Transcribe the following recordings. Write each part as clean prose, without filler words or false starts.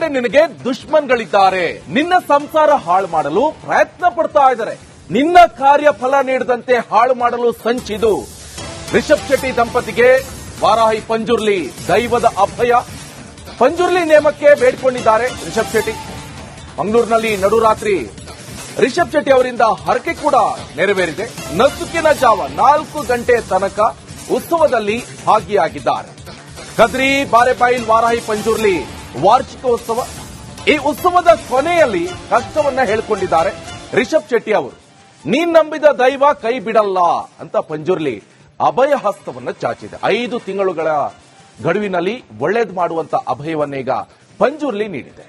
ಕಡೆ ನಿನಗೆ ದುಶ್ಮನ್ಗಳಿದ್ದಾರೆ, ನಿನ್ನ ಸಂಸಾರ ಹಾಳು ಮಾಡಲು ಪ್ರಯತ್ನ ಪಡ್ತಾ ಇದ್ದಾರೆ, ನಿನ್ನ ಕಾರ್ಯ ಫಲ ನೀಡದಂತೆ ಹಾಳು ಮಾಡಲು ಸಂಚಿದು. ರಿಷಬ್ ಶೆಟ್ಟಿ ದಂಪತಿಗೆ ವಾರಾಹಿ ಪಂಜುರ್ಲಿ ದೈವದ ಅಭಯ. ಪಂಜುರ್ಲಿ ನೇಮಕ್ಕೆ ಬೇಡಿಕೊಂಡಿದ್ದಾರೆ ರಿಷಬ್ ಶೆಟ್ಟಿ. ಮಂಗಳೂರಿನಲ್ಲಿ ನಡುರಾತ್ರಿ ರಿಷಬ್ ಶೆಟ್ಟಿ ಅವರಿಂದ ಹರಕೆ ಕೂಡ ನೆರವೇರಿದೆ. ನಸುಕಿನ ಜಾವ 4 ಗಂಟೆ ತನಕ ಉತ್ಸವದಲ್ಲಿ ಭಾಗಿಯಾಗಿದ್ದಾರೆ. ಕದ್ರಿ ಬಾರೆಬೈಲ್ ವಾರಾಹಿ ಪಂಜುರ್ಲಿ ವಾರ್ಷಿಕ ಉತ್ಸವ. ಈ ಉತ್ಸವದ ಕೊನೆಯಲ್ಲಿ ಕಷ್ಟವನ್ನ ಹೇಳಿಕೊಂಡಿದ್ದಾರೆ ರಿಷಬ್ ಶೆಟ್ಟಿ ಅವರು. ನೀನ್ ನಂಬಿದ ದೈವ ಕೈ ಬಿಡಲ್ಲ ಅಂತ ಪಂಜುರ್ಲಿ ಅಭಯ ಹಸ್ತವನ್ನ ಚಾಚಿದೆ. 5 ತಿಂಗಳುಗಳ ಗಡುವಿನಲ್ಲಿ ಒಳ್ಳೇದು ಮಾಡುವಂತ ಅಭಯವನ್ನೀಗ ಪಂಜುರ್ಲಿ ನೀಡಿದೆ.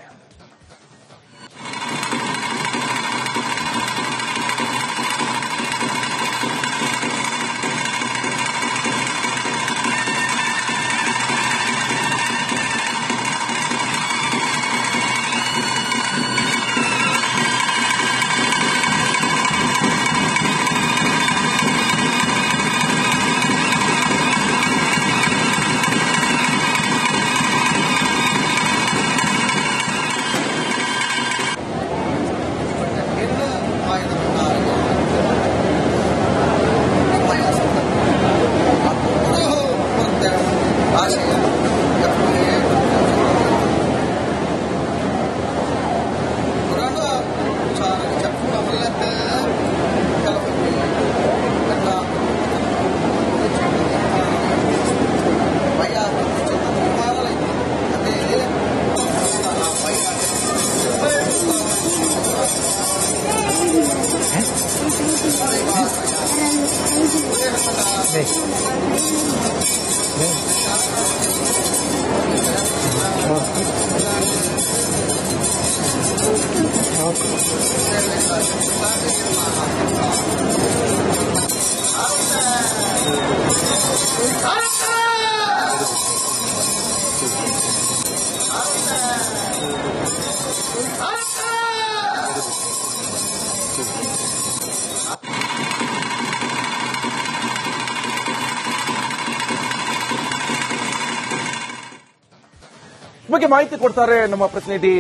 ಬಗ್ಗೆ ಮಾಹಿತಿ ಕೊಡ್ತಾರೆ ನಮ್ಮ ಪ್ರತಿನಿಧಿ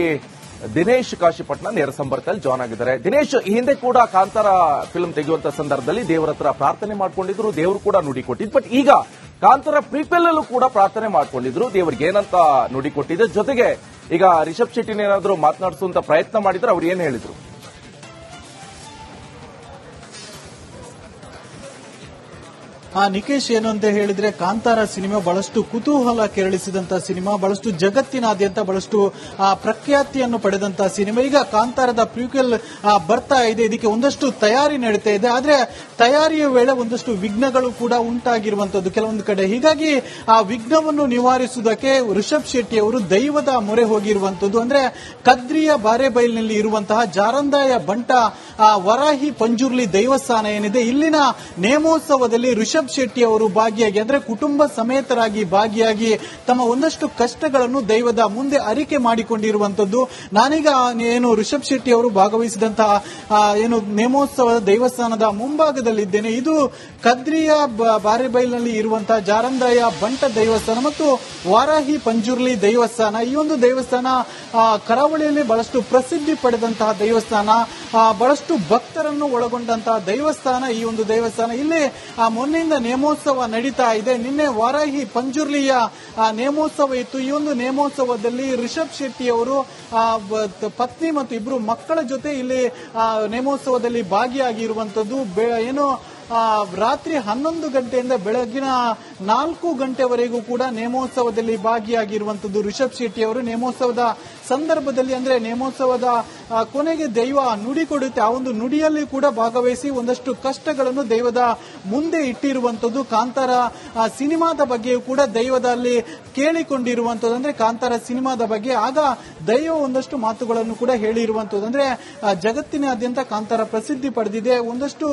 ದಿನೇಶ್ ಕಾಶಿಪಟ್ನ ನೇರ ಸಂಪರ್ಕದಲ್ಲಿ ಜಾಯ್ನ್ ಆಗಿದ್ದಾರೆ. ದಿನೇಶ್, ಈ ಹಿಂದೆ ಕೂಡ ಕಾಂತಾರ ಫಿಲ್ಮ್ ತೆಗೆಯುವಂತ ಸಂದರ್ಭದಲ್ಲಿ ದೇವರ ಹತ್ರ ಪ್ರಾರ್ಥನೆ ಮಾಡ್ಕೊಂಡಿದ್ರು, ದೇವರು ಕೂಡ ನುಡಿ ಕೊಟ್ಟಿದ್ರು. ಬಟ್ ಈಗ ಕಾಂತಾರ ಪ್ರೀಕ್ವೆಲ್ ಅಲ್ಲೂ ಕೂಡ ಪ್ರಾರ್ಥನೆ ಮಾಡ್ಕೊಂಡಿದ್ರು, ದೇವರಿಗೆ ಏನಂತ ನುಡಿ ಕೊಟ್ಟಿದೆ. ಜೊತೆಗೆ ಈಗ ರಿಷಬ್ ಶೆಟ್ಟಿನ ಏನಾದರೂ ಮಾತನಾಡಿಸುವಂತ ಪ್ರಯತ್ನ ಮಾಡಿದ್ರೆ ಅವ್ರು ಏನ್ ಹೇಳಿದ್ರು? ನಿಕೇಶ್, ಏನು ಅಂತ ಹೇಳಿದ್ರೆ ಕಾಂತಾರ ಸಿನಿಮಾ ಬಹಳಷ್ಟು ಕುತೂಹಲ ಕೆರಳಿಸಿದಂತ ಸಿನಿಮಾ, ಬಹಳಷ್ಟು ಜಗತ್ತಿನಾದ್ಯಂತ ಬಹಳಷ್ಟು ಪ್ರಖ್ಯಾತಿಯನ್ನು ಪಡೆದಂತ ಸಿನಿಮಾ. ಈಗ ಕಾಂತಾರದ ಪ್ರೀಕ್ವೆಲ್ ಬರ್ತಾ ಇದೆ, ಇದಕ್ಕೆ ಒಂದಷ್ಟು ತಯಾರಿ ನಡೀತಾ ಇದೆ. ಆದ್ರೆ ತಯಾರಿಯ ವೇಳೆ ಒಂದಷ್ಟು ವಿಘ್ನಗಳು ಕೂಡ ಉಂಟಾಗಿರುವಂತದ್ದು ಕೆಲವೊಂದು ಕಡೆ. ಹೀಗಾಗಿ ಆ ವಿಘ್ನವನ್ನು ನಿವಾರಿಸುವುದಕ್ಕೆ ರಿಷಬ್ ಶೆಟ್ಟಿ ಅವರು ದೈವದ ಮೊರೆ ಹೋಗಿರುವಂತದ್ದು. ಅಂದ್ರೆ ಕದ್ರಿಯ ಬಾರೆಬೈಲ್ನಲ್ಲಿ ಇರುವಂತಹ ಜಾರಂದಾಯ ಬಂಟ ವರಾಹಿ ಪಂಜುರ್ಲಿ ದೇವಸ್ಥಾನ ಏನಿದೆ, ಇಲ್ಲಿನ ನೇಮೋತ್ಸವದಲ್ಲಿ ರಿಷಬ್ ಶೆಟ್ಟಿ ಅವರು ಭಾಗಿಯಾಗಿ, ಅಂದ್ರೆ ಕುಟುಂಬ ಸಮೇತರಾಗಿ ಭಾಗಿಯಾಗಿ ತಮ್ಮ ಒಂದಷ್ಟು ಕಷ್ಟಗಳನ್ನು ದೈವದ ಮುಂದೆ ಅರಿಕೆ ಮಾಡಿಕೊಂಡಿರುವಂತದ್ದು. ನಾನೀಗ ಏನು ರಿಷಬ್ ಶೆಟ್ಟಿ ಅವರು ಭಾಗವಹಿಸಿದಂತಹ ಏನು ನೇಮೋತ್ಸವದ ದೇವಸ್ಥಾನದ ಮುಂಭಾಗದಲ್ಲಿದ್ದೇನೆ. ಇದು ಕದ್ರಿಯ ಬಾರೆಬೈಲ್ನಲ್ಲಿ ಇರುವಂತಹ ಜಾರಂದಾಯ ಬಂಟ ದೇವಸ್ಥಾನ ಮತ್ತು ವಾರಾಹಿ ಪಂಜುರ್ಲಿ ದೇವಸ್ಥಾನ. ಈ ಒಂದು ದೇವಸ್ಥಾನ ಕರಾವಳಿಯಲ್ಲಿ ಬಹಳಷ್ಟು ಪ್ರಸಿದ್ಧಿ ಪಡೆದಂತಹ ದೇವಸ್ಥಾನ, ಬಹಳಷ್ಟು ಭಕ್ತರನ್ನು ಒಳಗೊಂಡಂತಹ ದೇವಸ್ಥಾನ ಈ ಒಂದು ದೇವಸ್ಥಾನ. ಇಲ್ಲಿ ಮೊನ್ನೆಯಿಂದ ನೇಮೋತ್ಸವ ನಡೀತಾ ಇದೆ. ನಿನ್ನೆ ವಾರಾಹಿ ಪಂಜುರ್ಲಿಯ ನೇಮೋತ್ಸವ ಇತ್ತು. ಈ ಒಂದು ನೇಮೋತ್ಸವದಲ್ಲಿ ರಿಷಬ್ ಶೆಟ್ಟಿ ಅವರು ಪತ್ನಿ ಮತ್ತು 2 ಮಕ್ಕಳ ಜೊತೆ ಇಲ್ಲಿ ನೇಮೋತ್ಸವದಲ್ಲಿ ಭಾಗಿಯಾಗಿರುವಂತದ್ದು. ಏನು ರಾತ್ರಿ 11 ಗಂಟೆಯಿಂದ ಬೆಳಗಿನ 4 ಗಂಟೆವರೆಗೂ ಕೂಡ ನೇಮೋತ್ಸವದಲ್ಲಿ ಭಾಗಿಯಾಗಿರುವಂತದ್ದು ರಿಷಬ್ ಶೆಟ್ಟಿ ಅವರು. ನೇಮೋತ್ಸವದ ಸಂದರ್ಭದಲ್ಲಿ, ಅಂದ್ರೆ ನೇಮೋತ್ಸವದ ಕೊನೆಗೆ ದೈವ ನುಡಿ ಕೊಡುತ್ತೆ, ಆ ಒಂದು ನುಡಿಯಲ್ಲಿ ಕೂಡ ಭಾಗವಹಿಸಿ ಒಂದಷ್ಟು ಕಷ್ಟಗಳನ್ನು ದೈವದ ಮುಂದೆ ಇಟ್ಟಿರುವಂತದ್ದು. ಕಾಂತಾರ ಸಿನಿಮಾದ ಬಗ್ಗೆಯೂ ಕೂಡ ದೈವದಲ್ಲಿ ಕೇಳಿಕೊಂಡಿರುವಂತದ್ದು, ಅಂದ್ರೆ ಕಾಂತಾರ ಸಿನಿಮಾದ ಬಗ್ಗೆ. ಆಗ ದೈವ ಒಂದಷ್ಟು ಮಾತುಗಳನ್ನು ಕೂಡ ಹೇಳಿರುವಂತದ್ದು. ಅಂದ್ರೆ ಜಗತ್ತಿನಾದ್ಯಂತ ಕಾಂತಾರ ಪ್ರಸಿದ್ಧಿ ಪಡೆದಿದೆ. ಒಂದಷ್ಟು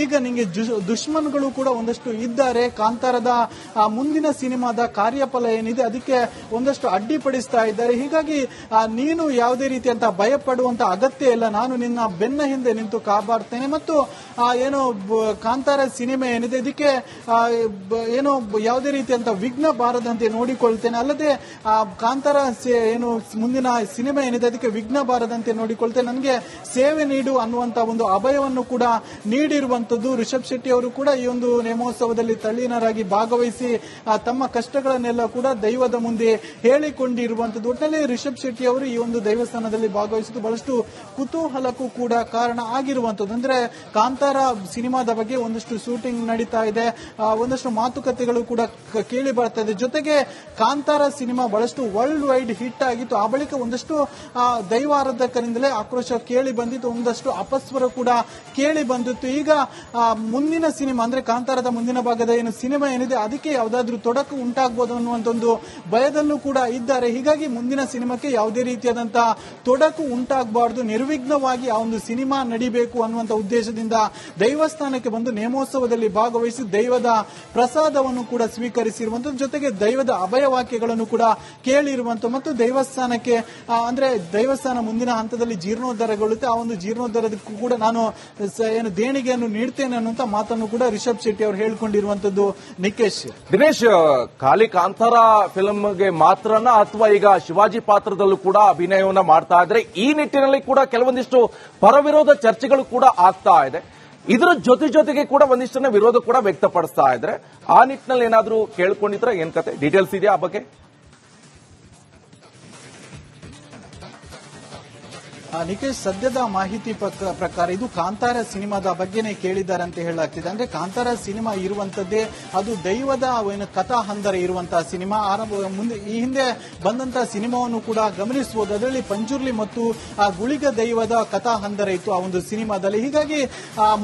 ಈಗ ನಿಮಗೆ ದುಶ್ಮನ್ಗಳು ಕೂಡ ಒಂದಷ್ಟು ಇದ್ದಾರೆ. ಕಾಂತಾರದ ಮುಂದಿನ ಸಿನಿಮಾದ ಕಾರ್ಯಫಲ ಏನಿದೆ ಅದಕ್ಕೆ ಒಂದಷ್ಟು ಅಡ್ಡಿಪಡಿಸ್ತಾ ಇದ್ದಾರೆ. ಹೀಗಾಗಿ ನೀನು ಯಾವುದೇ ರೀತಿಯಂತ ಭಯಪಡುವಂತ ಅಗತ್ಯ ಇಲ್ಲ, ನಾನು ನಿನ್ನ ಬೆನ್ನ ಹಿಂದೆ ನಿಂತು ಕಾಪಾಡ್ತೇನೆ ಮತ್ತು ಏನೋ ಕಾಂತಾರ ಸಿನಿಮೆ ಏನಿದೆ ಇದಕ್ಕೆ ಏನೋ ಯಾವುದೇ ರೀತಿಯಂತ ವಿಘ್ನ ಬಾರದಂತೆ ನೋಡಿಕೊಳ್ತೇನೆ, ಅಲ್ಲದೆ ಕಾಂತಾರ ಏನು ಮುಂದಿನ ಸಿನಿಮಾ ಏನಿದೆ ಅದಕ್ಕೆ ವಿಘ್ನ ಬಾರದಂತೆ ನೋಡಿಕೊಳ್ತೇನೆ, ನನಗೆ ಸೇವೆ ನೀಡು ಅನ್ನುವಂತ ಒಂದು ಅಭಯವನ್ನು ಕೂಡ ನೀಡಿರುವಂತದ್ದು. ರಿಷಬ್ ಶೆಟ್ಟಿ ಅವರು ಕೂಡ ಈ ಒಂದು ನೇಮೋತ್ಸವದಲ್ಲಿ ತಲ್ಲೀನರಾಗಿ ಭಾಗವಹಿಸಿ ತಮ್ಮ ಕಷ್ಟಗಳನ್ನೆಲ್ಲ ಕೂಡ ದೈವದ ಮುಂದೆ ಹೇಳಿಕೊಂಡಿರುವಂತದ್ದು. ಒಟ್ಟಿನಲ್ಲಿ ರಿಷಬ್ ಶೆಟ್ಟಿ ಅವರು ಈ ಒಂದು ದೈವಸ್ಥಾನದಲ್ಲಿ ಭಾಗವಹಿಸಿದ್ದು ಬಹಳಷ್ಟು ಕುತೂಹಲಕ್ಕೂ ಕೂಡ ಕಾರಣ ಆಗಿರುವಂತದ್ದು. ಅಂದ್ರೆ ಕಾಂತಾರ ಸಿನಿಮಾದ ಬಗ್ಗೆ ಒಂದಷ್ಟು ಶೂಟಿಂಗ್ ನಡೀತಾ ಇದೆ, ಒಂದಷ್ಟು ಮಾತುಕತೆಗಳು ಕೂಡ ಕೇಳಿ ಬರ್ತಾ ಇದೆ. ಜೊತೆಗೆ ಕಾಂತಾರ ಸಿನಿಮಾ ಬಹಳಷ್ಟು ವರ್ಲ್ಡ್ ವೈಡ್ ಹಿಟ್ ಆಗಿತ್ತು. ಆ ಬಳಿಕ ಒಂದಷ್ಟು ದೈವ ಆರಾಧಕರಿಂದಲೇ ಆಕ್ರೋಶ ಕೇಳಿ ಬಂದಿತ್ತು, ಒಂದಷ್ಟು ಅಪಸ್ವರ ಕೂಡ ಕೇಳಿ ಬಂದಿತ್ತು. ಈಗ ಮುಂದಿನ ಸಿನಿಮಾ ಅಂದ್ರೆ ಕಾಂತಾರದ ಮುಂದಿನ ಭಾಗದ ಏನು ಸಿನಿಮಾ ಏನಿದೆ ಅದಕ್ಕೆ ಯಾವುದಾದ್ರೂ ತೊಡಕು ಉಂಟಾಗಬಹುದು ಅನ್ನುವಂತ ಒಂದು ಭಯದಲ್ಲೂ ಕೂಡ ಇದ್ದಾರೆ. ಹೀಗಾಗಿ ಮುಂದಿನ ಸಿನಿಮಾಕ್ಕೆ ಯಾವುದೇ ರೀತಿಯಾದಂತಹ ತೊಡಕು ಉಂಟಾಗಬಾರದು, ನಿರ್ವಿಘ್ನವಾಗಿ ಆ ಒಂದು ಸಿನಿಮಾ ನಡಿಬೇಕು ಅನ್ನುವಂತ ಉದ್ದೇಶದಿಂದ ದೈವಸ್ಥಾನಕ್ಕೆ ಬಂದು ನೇಮೋತ್ಸವದಲ್ಲಿ ಭಾಗವಹಿಸಿ ದೈವದ ಪ್ರಸಾದವನ್ನು ಕೂಡ ಸ್ವೀಕರಿಸಿರುವಂತದ್ದು, ಜೊತೆಗೆ ದೈವದ ಅಭಯವಾಕ್ಯಗಳನ್ನು ಕೂಡ ಕೇಳಿರುವಂತ ಮತ್ತು ದೇವಸ್ಥಾನಕ್ಕೆ ಅಂದ್ರೆ ದೇವಸ್ಥಾನ ಮುಂದಿನ ಹಂತದಲ್ಲಿ ಜೀರ್ಣೋದ್ಧಾರಗೊಳ್ಳುತ್ತೆ, ಆ ಒಂದು ಜೀರ್ಣೋದ್ಧಾರಕ್ಕೂ ಕೂಡ ನಾನು ಏನು ದೇಣಿಗೆಯನ್ನು ನೀಡ್ತೇನೆ ಅನ್ನುವಂತ ಮಾತನ್ನು ಕೂಡ ರಿಷಬ್ ಶೆಟ್ಟಿ ಅವರು ಹೇಳ್ಕೊಂಡಿರುವಂತದ್ದು. ನಿಕೇಶ್, ದಿನೇಶ್, ಖಾಲಿ ಕಾಂತಾರ ಫಿಲ್ಮ್ಗೆ ಮಾತ್ರನಾ ಅಥವಾ ಈಗ ಶಿವಾಜಿ ಪಾತ್ರದಲ್ಲೂ ಕೂಡ ಅಭಿನಯವನ್ನ ಮಾಡ್ತಾ ಇದ್ರೆ ಈ ನಿಟ್ಟಿನಲ್ಲಿ ಕೂಡ ಕೆಲವೊಂದಿಷ್ಟು ಪರವಿರೋಧ ಚರ್ಚೆಗಳು ಕೂಡ ಆಗ್ತಾ ಇದೆ. ಇದರ ಜೊತೆಗೆ ಕೂಡ ಒಂದಿಷ್ಟನ್ನ ವಿರೋಧ ಕೂಡ ವ್ಯಕ್ತಪಡಿಸ್ತಾ ಇದ್ರೆ ಆ ನಿಟ್ಟಿನಲ್ಲಿ ಏನಾದ್ರೂ ಕೇಳ್ಕೊಂಡಿದ್ರೆ ಏನ್ ಕತೆ, ಡೀಟೇಲ್ಸ್ ಇದೆಯಾ ಆ ಬಗ್ಗೆ? ನಿಕೇಶ್, ಸದ್ಯದ ಮಾಹಿತಿ ಪ್ರಕಾರ ಇದು ಕಾಂತಾರ ಸಿನಿಮಾದ ಬಗ್ಗೆನೇ ಕೇಳಿದ್ದಾರೆ ಅಂತ ಹೇಳಲಾಗ್ತಿದೆ. ಅಂದ್ರೆ ಕಾಂತಾರ ಸಿನಿಮಾ ಇರುವಂತದ್ದೇ ಅದು ದೈವದ ಕಥಾ ಹಂದರ ಇರುವಂತಹ ಸಿನಿಮಾ. ಮುಂದೆ ಈ ಹಿಂದೆ ಬಂದಂತಹ ಸಿನಿಮಾವನ್ನು ಕೂಡ ಗಮನಿಸಬಹುದು, ಅದರಲ್ಲಿ ಪಂಜುರ್ಲಿ ಮತ್ತು ಗುಳಿಗ ದೈವದ ಕಥಾ ಹಂದರ ಇತ್ತು ಆ ಒಂದು ಸಿನಿಮಾದಲ್ಲಿ. ಹೀಗಾಗಿ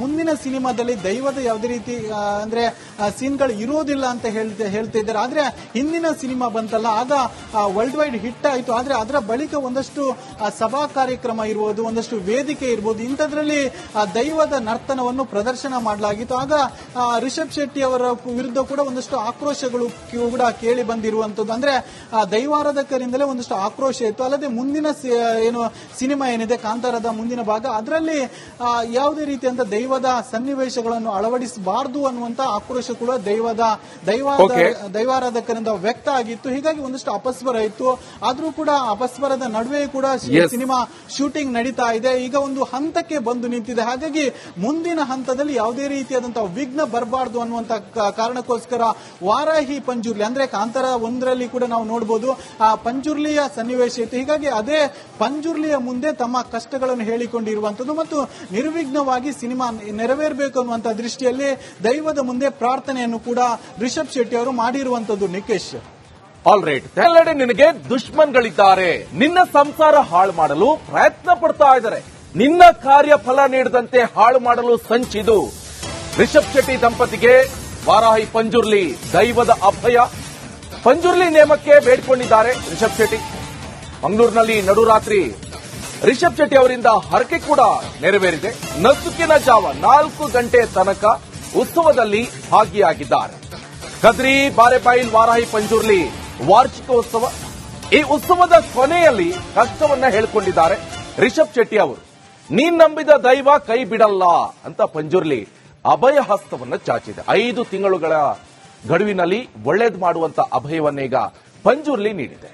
ಮುಂದಿನ ಸಿನಿಮಾದಲ್ಲಿ ದೈವದ ಯಾವುದೇ ರೀತಿ ಅಂದ್ರೆ ಸೀನ್ಗಳು ಇರೋದಿಲ್ಲ ಅಂತ ಹೇಳ್ತಾ ಇದ್ದಾರೆ. ಆದ್ರೆ ಹಿಂದಿನ ಸಿನಿಮಾ ಬಂತಲ್ಲ ಆಗ ವರ್ಲ್ಡ್ ವೈಡ್ ಹಿಟ್ ಆಯಿತು, ಆದ್ರೆ ಅದರ ಬಳಿಕ ಒಂದಷ್ಟು ಸಭಾ ಕಾರ್ಯಕ್ರಮ ಇರ್ಬೋದು, ಒಂದಷ್ಟು ವೇದಿಕೆ ಇರ್ಬೋದು, ಇಂಥದ್ರಲ್ಲಿ ದೈವದ ನರ್ತನವನ್ನು ಪ್ರದರ್ಶನ ಮಾಡಲಾಗಿತ್ತು. ಆಗ ರಿಷಬ್ ಶೆಟ್ಟಿ ಅವರ ವಿರುದ್ಧ ಕೂಡ ಒಂದಷ್ಟು ಆಕ್ರೋಶಗಳು ಕೂಡ ಕೇಳಿ ಬಂದಿರುವಂತದ್ದು. ಅಂದ್ರೆ ದೈವಾರಾಧಕರಿಂದಲೇ ಒಂದಷ್ಟು ಆಕ್ರೋಶ ಇತ್ತು. ಅಲ್ಲದೆ ಮುಂದಿನ ಏನು ಸಿನಿಮಾ ಏನಿದೆ ಕಾಂತಾರದ ಮುಂದಿನ ಭಾಗ ಅದರಲ್ಲಿ ಯಾವುದೇ ರೀತಿಯಂತ ದೈವದ ಸನ್ನಿವೇಶಗಳನ್ನು ಅಳವಡಿಸಬಾರದು ಅನ್ನುವಂತ ಆಕ್ರೋಶ ಕೂಡ ದೈವಾರಾಧಕರಿಂದ ವ್ಯಕ್ತ ಆಗಿತ್ತು. ಹೀಗಾಗಿ ಒಂದಷ್ಟು ಅಪಸ್ವರ ಇತ್ತು. ಆದ್ರೂ ಕೂಡ ಅಪಸ್ವರದ ನಡುವೆ ಕೂಡ ಸಿನಿಮಾ ಶೂಟಿಂಗ್ ನಡೀತಾ ಇದೆ. ಈಗ ಒಂದು ಹಂತಕ್ಕೆ ಬಂದು ನಿಂತಿದೆ. ಹಾಗಾಗಿ ಮುಂದಿನ ಹಂತದಲ್ಲಿ ಯಾವುದೇ ರೀತಿಯಾದಂತಹ ವಿಘ್ನ ಬರಬಾರದು ಅನ್ನುವಂತ ಕಾರಣಕ್ಕೋಸ್ಕರ ವಾರಾಹಿ ಪಂಜುರ್ಲಿ ಅಂದ್ರೆ ಕಾಂತಾರ ಒಂದರಲ್ಲಿ ಕೂಡ ನಾವು ನೋಡಬಹುದು ಆ ಪಂಜುರ್ಲಿಯ ಸನ್ನಿವೇಶ ಇತ್ತು. ಹೀಗಾಗಿ ಅದೇ ಪಂಜುರ್ಲಿಯ ಮುಂದೆ ತಮ್ಮ ಕಷ್ಟಗಳನ್ನು ಹೇಳಿಕೊಂಡಿರುವಂತದ್ದು ಮತ್ತು ನಿರ್ವಿಘ್ನವಾಗಿ ಸಿನಿಮಾ ನೆರವೇರಬೇಕು ಅನ್ನುವಂತ ದೃಷ್ಟಿಯಲ್ಲಿ ದೈವದ ಮುಂದೆ ಪ್ರಾರ್ಥನೆಯನ್ನು ಕೂಡ ರಿಷಬ್ ಶೆಟ್ಟಿ ಅವರು ಮಾಡಿರುವಂತದ್ದು. ನಿಕೇಶ್, ಆಲ್ ರೈಟ್, ಎಲ್ಲೆಡೆ ನಿನಗೆ ದುಶ್ಮನ್ಗಳಿದ್ದಾರೆ, ನಿನ್ನ ಸಂಸಾರ ಹಾಳು ಮಾಡಲು ಪ್ರಯತ್ನ ಪಡ್ತಾ ಇದ್ದಾರೆ, ನಿನ್ನ ಕಾರ್ಯ ಫಲ ನೀಡದಂತೆ ಹಾಳು ಮಾಡಲು ಸಂಚಿದು. ರಿಷಬ್ ಶೆಟ್ಟಿ ದಂಪತಿಗೆ ವಾರಾಹಿ ಪಂಜುರ್ಲಿ ದೈವದ ಅಭಯ. ಪಂಜುರ್ಲಿ ನೇಮಕ್ಕೆ ಬೇಡಿಕೊಂಡಿದ್ದಾರೆ ರಿಷಬ್ ಶೆಟ್ಟಿ. ಮಂಗಳೂರಿನಲ್ಲಿ ನಡುರಾತ್ರಿ ರಿಷಬ್ ಶೆಟ್ಟಿ ಅವರಿಂದ ಹರಕೆ ಕೂಡ ನೆರವೇರಿದೆ. ನಸುಕಿನ ಜಾವ 4 ಗಂಟೆ ತನಕ ಉತ್ಸವದಲ್ಲಿ ಭಾಗಿಯಾಗಿದ್ದಾರೆ. ಕದ್ರಿ ಬಾರೆಬೈಲ್ ವಾರಾಹಿ ಪಂಜುರ್ಲಿ ವಾರ್ಷಿಕ ಉತ್ಸವ. ಈ ಉತ್ಸವದ ಕೊನೆಯಲ್ಲಿ ಕಷ್ಟವನ್ನ ಹೇಳ್ಕೊಂಡಿದ್ದಾರೆ ರಿಷಬ್ ಶೆಟ್ಟಿ ಅವರು. ನೀನ್ ನಂಬಿದ ದೈವ ಕೈ ಬಿಡಲ್ಲ ಅಂತ ಪಂಜುರ್ಲಿ ಅಭಯ ಹಸ್ತವನ್ನ ಚಾಚಿದೆ. 5 ತಿಂಗಳುಗಳ ಗಡುವಿನಲ್ಲಿ ಒಳ್ಳೇದು ಮಾಡುವಂತ ಅಭಯವನ್ನೀಗ ಪಂಜುರ್ಲಿ ನೀಡಿದೆ.